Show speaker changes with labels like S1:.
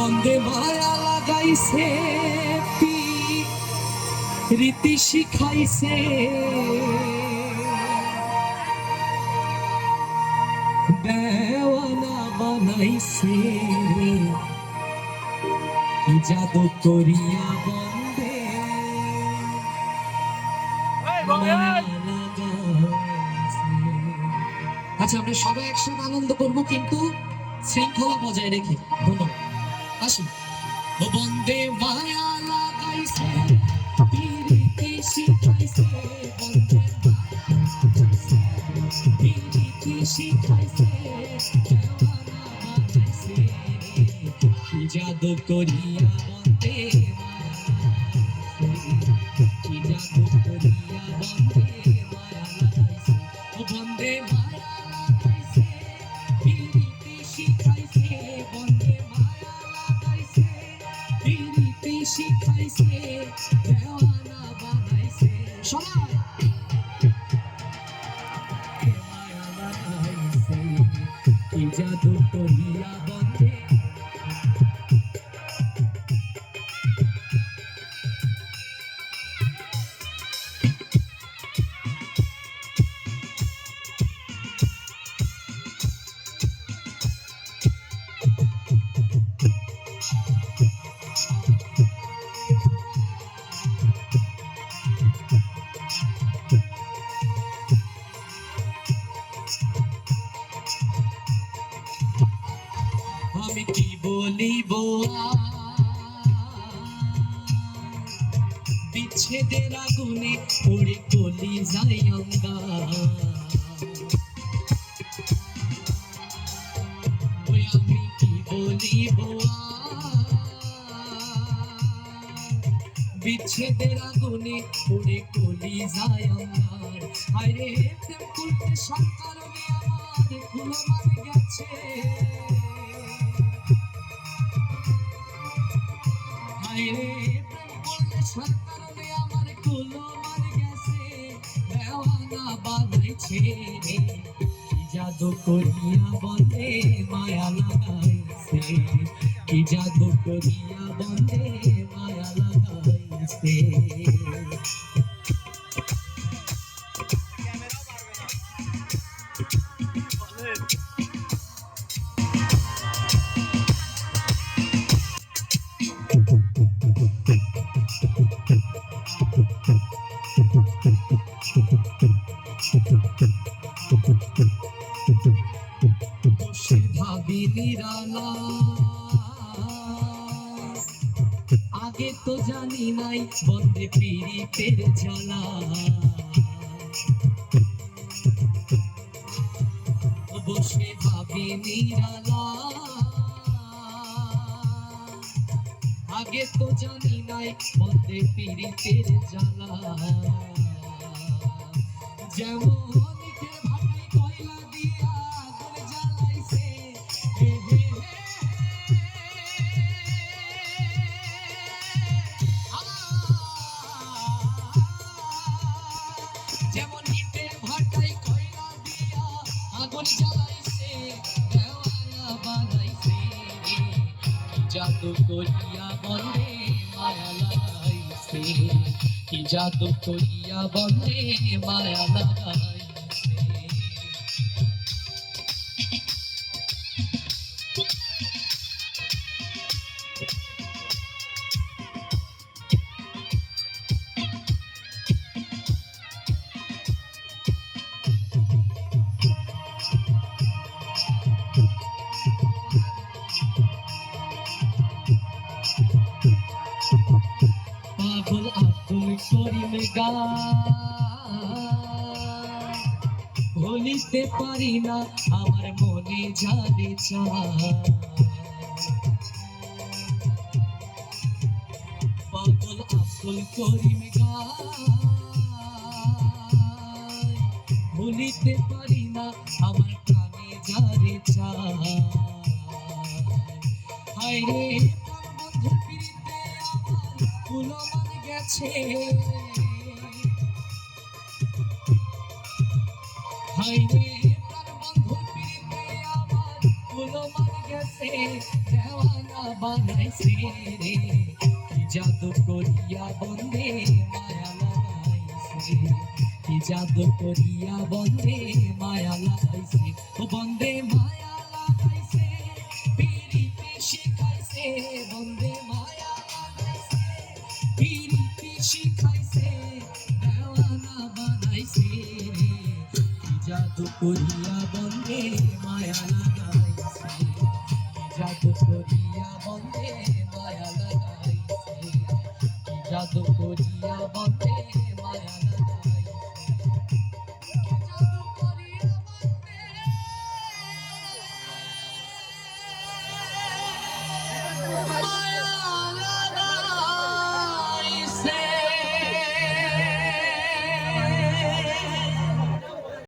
S1: বন্দে মায়া লাগাইছে রীতি শিখাইছে দেওয়ানা বানাইছে কি জাদু করিয়া বন্দে আচ্ছা আমরা সবাই একসাথে আনন্দ করবো কিন্তু শৃঙ্খলা বজায় রেখে। ধন্যবাদ। আসুন। বন্দে মায়া লাগাইছে রীতি শিখাইছে রীতি শিখাইছে কি জাদু করিয়া বন্দে কি জাদু করিয়া বন্দে মায়া লাগাইছে বন্দে মায়া লাগাইছে রীতি শিখাইছে বন্দে মায়া লাগাইছে রীতি শিখাইছে দেওয়ানা বানাইছে সবাই মায়া লাগাইছে কি জাদু করিয়া বন্দে আমি কি বলিব বিচ্ছেদের আগুনে পড়ে কলি যাই অঙ্গার আমি কি বলিব বিচ্ছেদের আগুনে পড়ে কলি যাই অঙ্গার আরে প্রেম করতে সরকার আমার গুলো মারে গেছে আমার কুলো মার গেছে দেওয়ানা বানাইছে কি জাদু করিয়া বন্দে মায়া লাগাইছে কি জাদু করিয়া বন্দে মায়া লাগাইছে আগে তো জানি নাই বন্দে পীড়িতের জ্বালা বসে ভাবি নিরালা আগে তো জানি নাই বন্দে পীড়িতের জ্বালা যেমন ভাটায় কয়লা দিয়া আগুন জ্বালাইছে যেমন ইটের ভাটায় কয়লা দিয়া আগুন জ্বালাইছে দেওয়ানা বানাইছে জাদু করিয়া বন্দে মায়া লাগাইছে কি জাদু করিয়া বন্দে মায়া লাগাইছে পাগল আব্দুল করিম ভুলিতে পারি না আমার মনে জানে পাগল আব্দুল করিম ভুলিতে পারি না আমার প্রাণে জানে হায় রে বন্ধু পিড়িতে আমার কুলো মান গেছে হায় রে বন্ধু পিড়িতে আমার কুলো মান গেছে লাগাইছে দেওয়ানা বানাইছে রে কি জাদু করিয়া বন্দে মায়া লাগাইছে কি জাদু করিয়া বন্দে মায়া লাগাইছে ও বন্দে মায়া লাগাইছে পিরিতি শিখাইছে বন্দে মায়া লাগাইছে পিরিতি শিখাইছে দেওয়ানা বানাইছে রে কি জাদু করিয়া বন্দে মায়া লাগাইছে কি জাদু করিয়া বন্দে মায়া লাগাইছে কি জাদু করিয়া বন্দে